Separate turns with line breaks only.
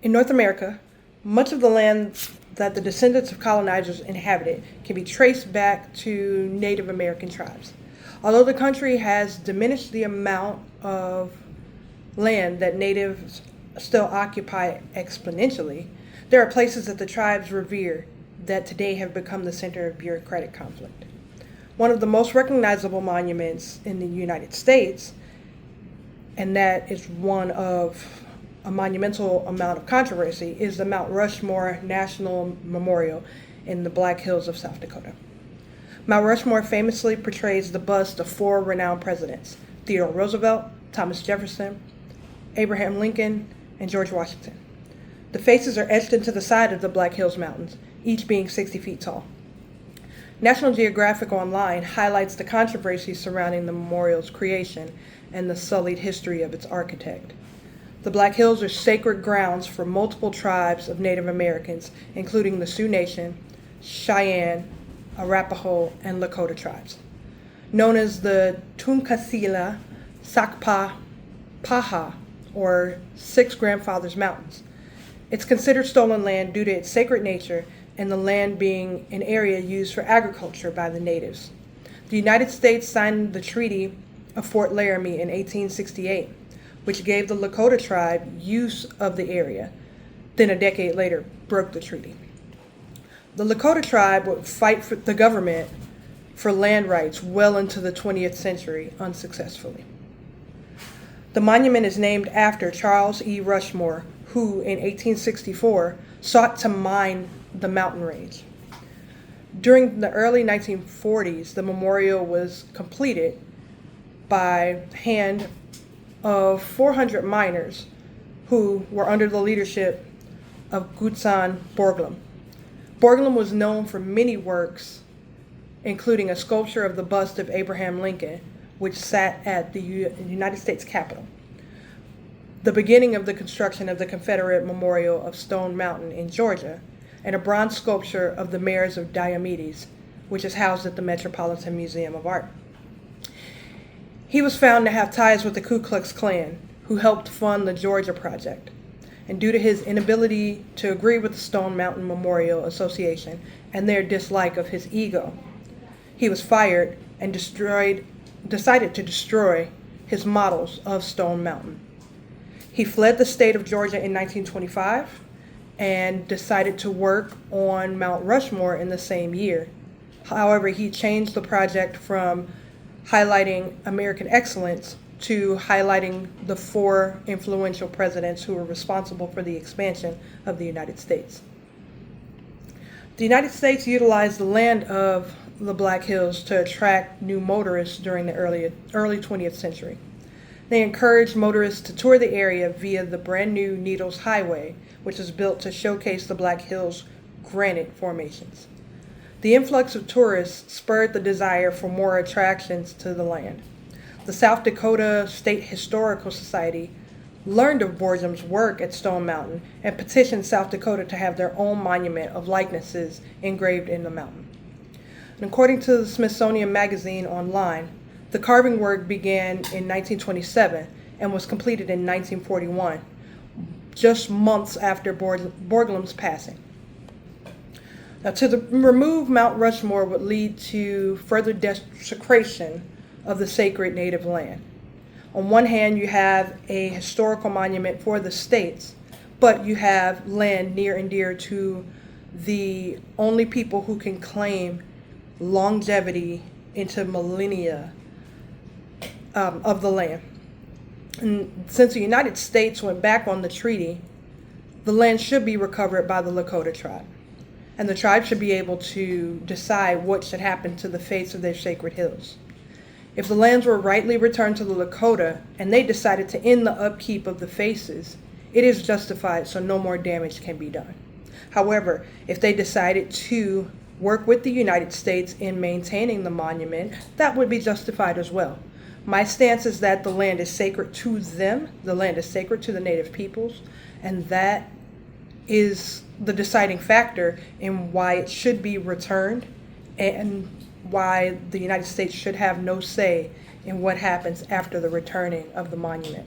In North America, much of the land that the descendants of colonizers inhabited can be traced back to Native American tribes. Although the country has diminished the amount of land that natives still occupy exponentially, there are places that the tribes revere that today have become the center of bureaucratic conflict. One of the most recognizable monuments in the United States, and that is one of a monumental amount of controversy, is the Mount Rushmore National Memorial in the Black Hills of South Dakota. Mount Rushmore famously portrays the bust of four renowned presidents: Theodore Roosevelt, Thomas Jefferson, Abraham Lincoln, and George Washington. The faces are etched into the side of the Black Hills Mountains, each being 60 feet tall. National Geographic Online highlights the controversy surrounding the memorial's creation and the sullied history of its architect. The Black Hills are sacred grounds for multiple tribes of Native Americans, including the Sioux Nation, Cheyenne, Arapaho, and Lakota tribes. Known as the Tunkasila Sakpa Paha, or Six Grandfathers Mountains. It's considered stolen land due to its sacred nature and the land being an area used for agriculture by the natives. The United States signed the Treaty of Fort Laramie in 1868, which gave the Lakota tribe use of the area, then a decade later broke the treaty. The Lakota tribe would fight for the government for land rights well into the 20th century unsuccessfully. The monument is named after Charles E. Rushmore, who in 1864 sought to mine the mountain range. During the early 1940s, the memorial was completed by hand of 400 miners who were under the leadership of Gutzon Borglum. Borglum was known for many works, including a sculpture of the bust of Abraham Lincoln, which sat at the United States Capitol, the beginning of the construction of the Confederate Memorial of Stone Mountain in Georgia, and a bronze sculpture of the mayors of Diomedes, which is housed at the Metropolitan Museum of Art. He was found to have ties with the Ku Klux Klan, who helped fund the Georgia Project. And due to his inability to agree with the Stone Mountain Memorial Association and their dislike of his ego, he was fired and decided to destroy his models of Stone Mountain. He fled the state of Georgia in 1925 and decided to work on Mount Rushmore in the same year. However, he changed the project from highlighting American excellence to highlighting the four influential presidents who were responsible for the expansion of the United States. The United States utilized the land of the Black Hills to attract new motorists during the early 20th century. They encouraged motorists to tour the area via the brand new Needles Highway, which was built to showcase the Black Hills granite formations. The influx of tourists spurred the desire for more attractions to the land. The South Dakota State Historical Society learned of Borglum's work at Stone Mountain and petitioned South Dakota to have their own monument of likenesses engraved in the mountain. And according to the Smithsonian Magazine online, the carving work began in 1927 and was completed in 1941, just months after Borglum's passing. Now, to remove Mount Rushmore would lead to further desecration of the sacred native land. On one hand, you have a historical monument for the states, but you have land near and dear to the only people who can claim longevity into millennia of the land. And since the United States went back on the treaty, the land should be recovered by the Lakota tribe. And the tribe should be able to decide what should happen to the face of their sacred hills. If the lands were rightly returned to the Lakota and they decided to end the upkeep of the faces, it is justified, so no more damage can be done. However, if they decided to work with the United States in maintaining the monument, that would be justified as well. My stance is that the land is sacred to them, the land is sacred to the native peoples, and that is the deciding factor in why it should be returned and why the United States should have no say in what happens after the returning of the monument.